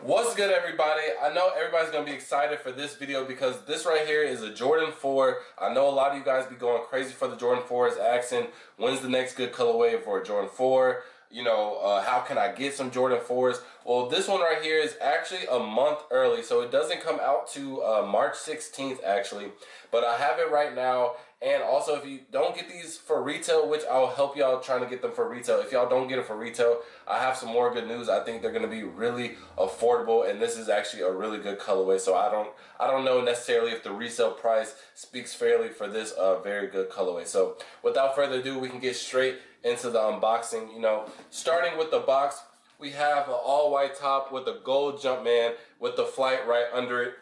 What's good, everybody? I know everybody's gonna be excited for this video because this right here is a Jordan 4. I know a lot of you guys be going crazy for the Jordan 4s, asking when's the next good colorway for a Jordan 4. How can I get some Jordan 4s? Well, this one right here is actually a month early, so it doesn't come out to March 16th actually, but I have it right now. And also, if you don't get these for retail, which I'll help y'all trying to get them for retail. If y'all don't get it for retail, I have some more good news. I think they're going to be really affordable, and this is actually a really good colorway. So I don't know necessarily if the resale price speaks fairly for this very good colorway. So without further ado, we can get straight into the unboxing. Starting with the box, we have an all-white top with a gold Jumpman with the flight right under it.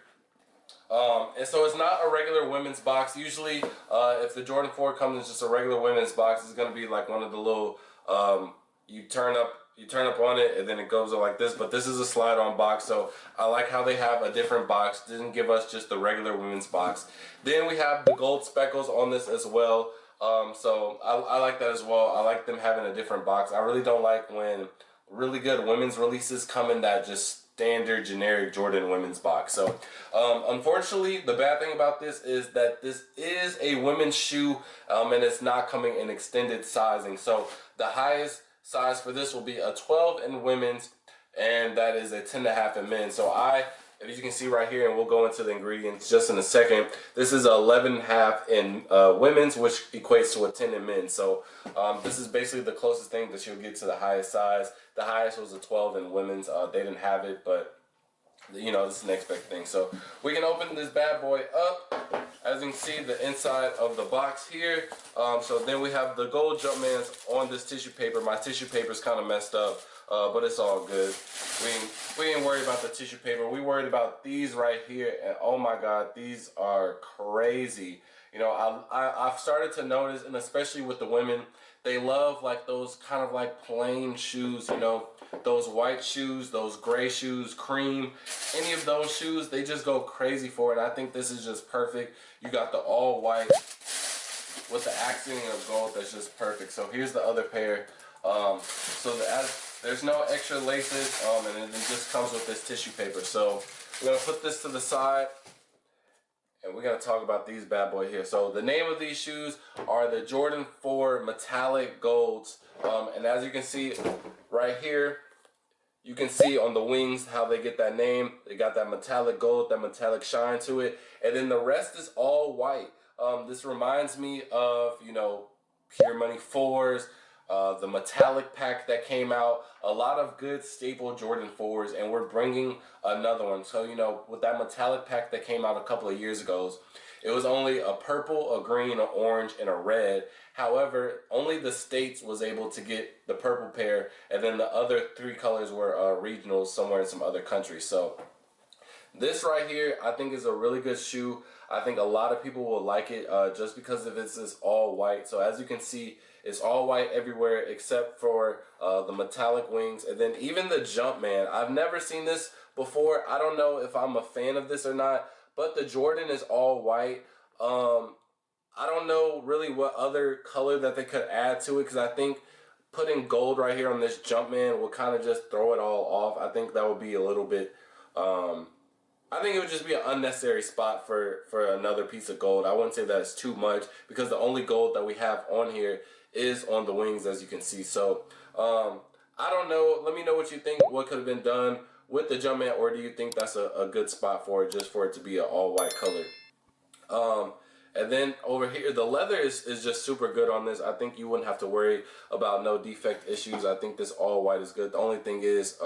And so it's not a regular women's box. Usually, if the Jordan 4 comes in just a regular women's box, it's gonna be like one of the little you turn up on it and then it goes like this. But this is a slide-on box, so I like how they have a different box. Didn't give us just the regular women's box. Then we have the gold speckles on this as well. So I like that as well. I like them having a different box. I really don't like when really good women's releases come in that just standard generic Jordan women's box. So unfortunately, the bad thing about this is that this is a women's shoe, and it's not coming in extended sizing. So the highest size for this will be a 12 in women's, and that is a 10.5 in men's. So as you can see right here, and we'll go into the ingredients just in a second, this is 11.5 in women's, which equates to a 10 in men's. So this is basically the closest thing that you'll get to the highest size. The highest was a 12 in women's. They didn't have it, but this is the next big thing. So we can open this bad boy up. As you can see, the inside of the box here. So then we have the gold Jumpmans on this tissue paper. My tissue paper is kind of messed up, but it's all good. We ain't worried about the tissue paper. We worried about these right here, and oh my God, these are crazy. I've started to notice, and especially with the women, they love like those kind of like plain shoes, those white shoes, those gray shoes, cream, any of those shoes, they just go crazy for it. I think this is just perfect. You got the all white with the accenting of gold. That's just perfect. So here's the other pair. There's no extra laces, and it just comes with this tissue paper. So we're gonna put this to the side, and we're gonna talk about these bad boy here. So the name of these shoes are the Jordan 4 Metallic Golds, and as you can see right here, you can see on the wings how they get that name. They got that metallic gold, that metallic shine to it, and then the rest is all white. This reminds me of Pure Money 4s, the metallic pack that came out, a lot of good staple Jordan 4s, and we're bringing another one. So with that metallic pack that came out a couple of years ago, it was only a purple, a green, an orange, and a red. However, only the States was able to get the purple pair, and then the other 3 colors were regional somewhere in some other country. So this right here, I think, is a really good shoe. I think a lot of people will like it just because of it's this all white. So as you can see, it's all white everywhere except for the metallic wings. And then even the Jumpman. I've never seen this before. I don't know if I'm a fan of this or not, but the Jordan is all white. I don't know really what other color that they could add to it, because I think putting gold right here on this Jumpman will kind of just throw it all off. I think that would be a little bit... I think it would just be an unnecessary spot for another piece of gold. I wouldn't say that it's too much, because the only gold that we have on here is on the wings, as you can see. So I don't know. Let me know what you think. What could have been done with the Jumpman, or do you think that's a good spot for it, just for it to be an all white color? And then over here, the leather is just super good on this. I think you wouldn't have to worry about no defect issues. I think this all white is good. The only thing is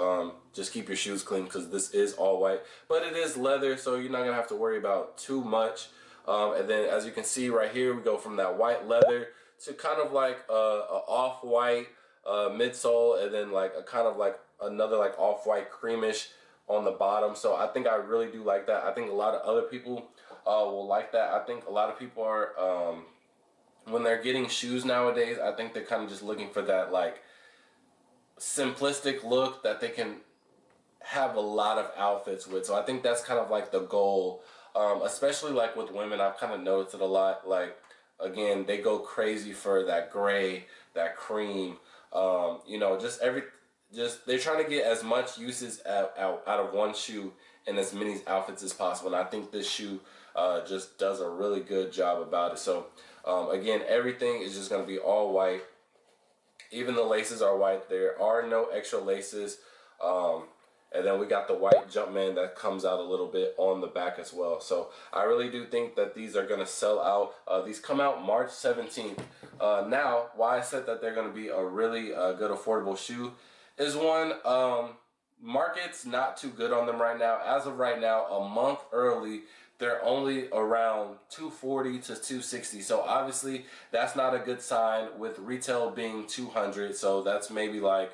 just keep your shoes clean, because this is all white. But it is leather, so you're not going to have to worry about too much. And then as you can see right here, we go from that white leather to kind of like a off-white midsole, and then like a kind of like another like off-white creamish on the bottom. So I think I really do like that. I think a lot of other people will like that. I think a lot of people are, when they're getting shoes nowadays, I think they're kind of just looking for that like simplistic look that they can have a lot of outfits with. So I think that's kind of like the goal, especially like with women. I've kind of noticed it a lot. Like, again, they go crazy for that gray, that cream, just just they're trying to get as much uses out of one shoe in as many outfits as possible. And I think this shoe just does a really good job about it. So again, everything is just going to be all white. Even the laces are white. There are no extra laces. And then we got the white Jumpman that comes out a little bit on the back as well. So I really do think that these are going to sell out. These come out March 17th. Now, why I said that they're going to be a really good affordable shoe is one, market's not too good on them right now. As of right now, a month early, they're only around $240 to $260. So obviously that's not a good sign, with retail being $200. So that's maybe like,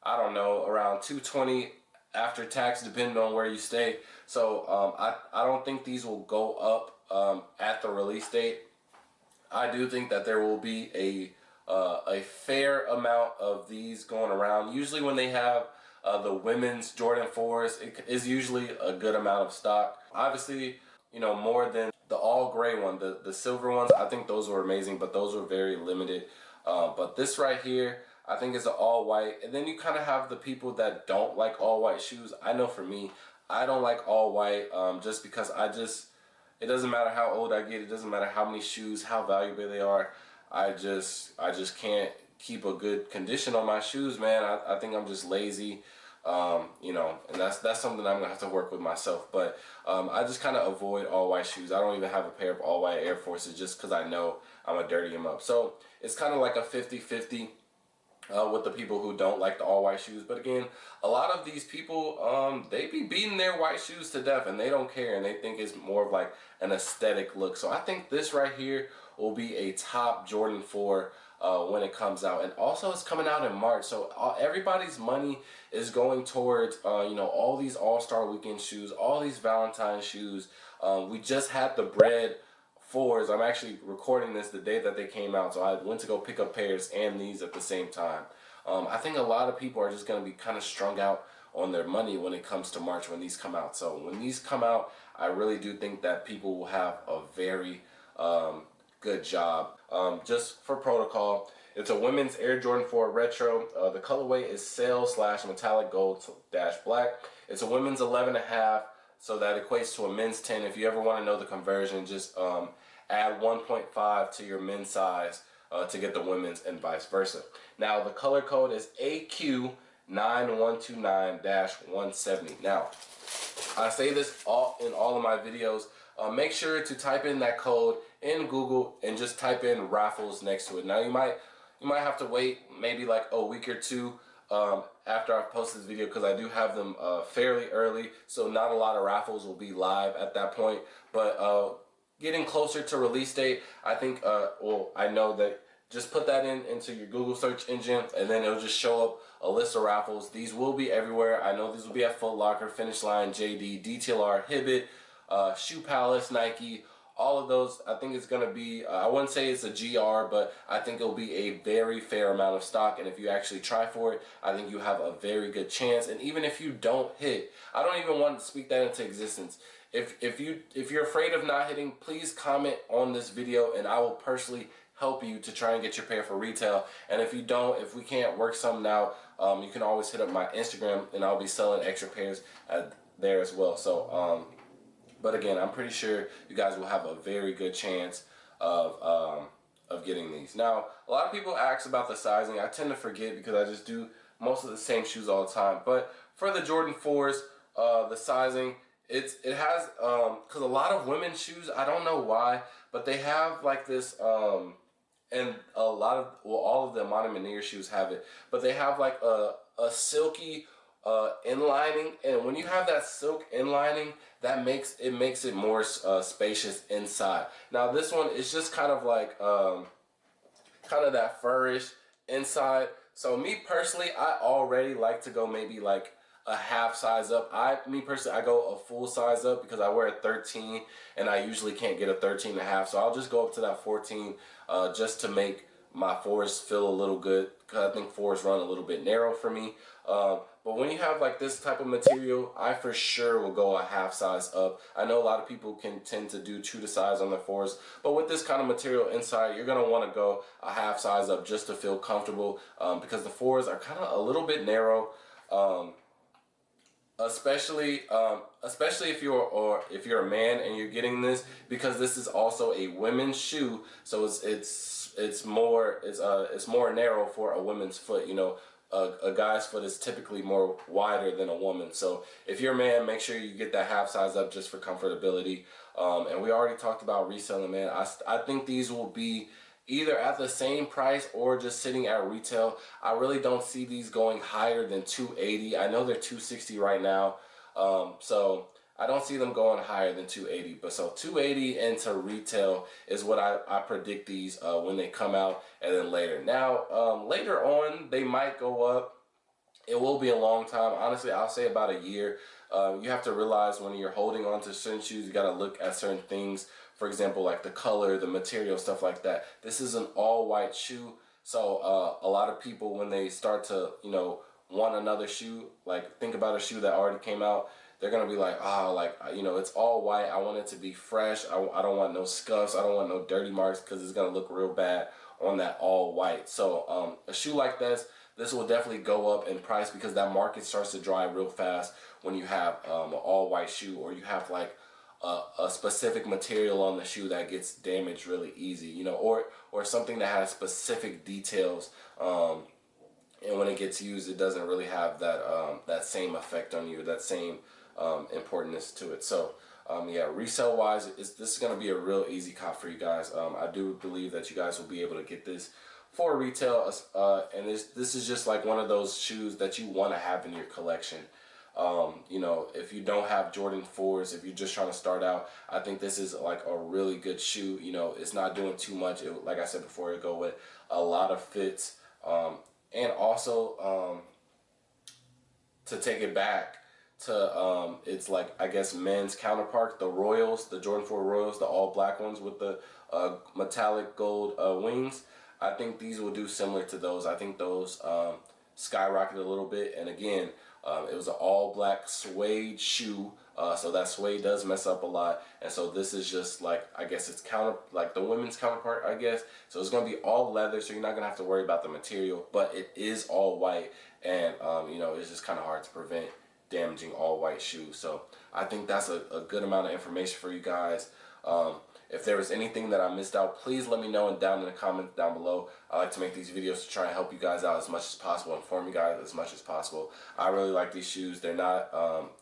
I don't know, around $220 after tax, depending on where you stay. So I don't think these will go up at the release date. I do think that there will be a fair amount of these going around. Usually when they have the women's Jordan 4s, it is usually a good amount of stock. Obviously, you know, more than the all gray one, the silver ones, I think those were amazing, but those were very limited. But this right here, I think it's an all white. And then you kind of have the people that don't like all white shoes. I know for me, I don't like all white just because it doesn't matter how old I get. It doesn't matter how many shoes, how valuable they are. I just can't keep a good condition on my shoes, man. I think I'm just lazy, you know, and that's something I'm gonna have to work with myself. But I just kind of avoid all white shoes. I don't even have a pair of all white Air Forces just because I know I'm gonna dirty them up. So it's kind of like a 50-50. With the people who don't like the all white shoes. But again, a lot of these people, they be beating their white shoes to death and they don't care, and they think it's more of like an aesthetic look. So I think this right here will be a top Jordan 4 when it comes out. And also it's coming out in March. So everybody's money is going towards, you know, all these All-Star Weekend shoes, all these Valentine shoes. We just had the Bread 4s. I'm actually recording this the day that they came out, so I went to go pick up pairs and these at the same time. I think a lot of people are just going to be kind of strung out on their money when it comes to March when these come out. So when these come out, I really do think that people will have a very good job. Just for protocol, it's a women's Air Jordan 4 Retro. The colorway is Sail/metallic gold-black. It's a women's 11.5. So that equates to a men's 10. If you ever want to know the conversion, just add 1.5 to your men's size to get the women's, and vice versa. Now the color code is AQ9129-170. Now I say this in all of my videos. Make sure to type in that code in Google and just type in raffles next to it. Now you might have to wait maybe like a week or two after I post this video, because I do have them fairly early, so not a lot of raffles will be live at that point. But getting closer to release date, I think, well, I know that just put that into your Google search engine, and then it'll just show up a list of raffles. These will be everywhere. I know these will be at Foot Locker, Finish Line, JD, DTLR, Hibbett, Shoe Palace, Nike. All of those, I think it's going to be, I wouldn't say it's a GR, but I think it'll be a very fair amount of stock. And if you actually try for it, I think you have a very good chance. And even if you don't hit, I don't even want to speak that into existence. If you're afraid of not hitting, please comment on this video and I will personally help you to try and get your pair for retail. And if you don't, if we can't work something out, you can always hit up my Instagram and I'll be selling extra pairs there as well. So, but again, I'm pretty sure you guys will have a very good chance of getting these. Now, a lot of people ask about the sizing. I tend to forget because I just do most of the same shoes all the time. But for the Jordan 4s, the sizing, it has, because a lot of women's shoes, I don't know why, but they have like this, and a lot of, well, all of the Amani Manir shoes have it, but they have like a silky inlining, and when you have that silk inlining, that makes it more spacious inside. Now this one is just kind of like kind of that furish inside. So me personally, I already like to go maybe like a half size up. Me personally, I go a full size up because I wear a 13 and I usually can't get a 13.5. So I'll just go up to that 14 just to make my fours feel a little good, because I think fours run a little bit narrow for me. But when you have like this type of material, I for sure will go a half size up. I know a lot of people can tend to do true to size on their fours, but with this kind of material inside, you're gonna want to go a half size up just to feel comfortable, because the fours are kind of a little bit narrow. Especially if you're a man and you're getting this, because this is also a women's shoe, so it's more narrow for a woman's foot. You know, a guy's foot is typically more wider than a woman. So if you're a man, make sure you get that half size up just for comfortability. And we already talked about reselling, man. I think these will be either at the same price or just sitting at retail. I really don't see these going higher than $280. I know they're $260 right now, so I don't see them going higher than $280. But so $280 into retail is what I predict these when they come out, and then later. Now, later on, they might go up. It will be a long time. Honestly, I'll say about a year. You have to realize when you're holding on to certain shoes, you got to look at certain things. For example, like the color, the material, stuff like that. This is an all-white shoe. So a lot of people, when they start to, you know, want another shoe, like think about a shoe that already came out, they're going to be like, like, you know, it's all white. I want it to be fresh. I don't want no scuffs. I don't want no dirty marks, because it's going to look real bad on that all white. So a shoe like this will definitely go up in price, because that market starts to dry real fast when you have an all white shoe, or you have like a specific material on the shoe that gets damaged really easy, you know, or something that has specific details, and when it gets used, it doesn't really have that same effect on you, that same importance to it. So yeah, resale wise, this is going to be a real easy cop for you guys. I do believe that you guys will be able to get this for retail, and this is just like one of those shoes that you want to have in your collection. You know, if you don't have Jordan 4s, if you're just trying to start out, I think this is like a really good shoe. You know, it's not doing too much. Like I said before, it go with a lot of fits. And also, to take it back to, it's like, I guess, men's counterpart, the Royals, the Jordan 4 Royals, the all black ones with the metallic gold wings. I think these will do similar to those. I think those skyrocketed a little bit, and again, it was an all black suede shoe, so that suede does mess up a lot, and so this is just like, I guess it's like the women's counterpart, I guess. So it's gonna be all leather, so you're not gonna have to worry about the material, but it is all white, and you know, it's just kind of hard to prevent damaging all white shoes. So I think that's a good amount of information for you guys. If there was anything that I missed out, please let me know down in the comments down below. I like to make these videos to try and help you guys out as much as possible, inform you guys as much as possible. I really like these shoes. They're not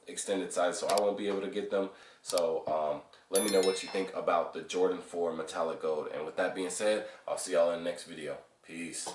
extended size, so I won't be able to get them. So let me know what you think about the Jordan 4 metallic gold. And with that being said, I'll see y'all in the next video. Peace.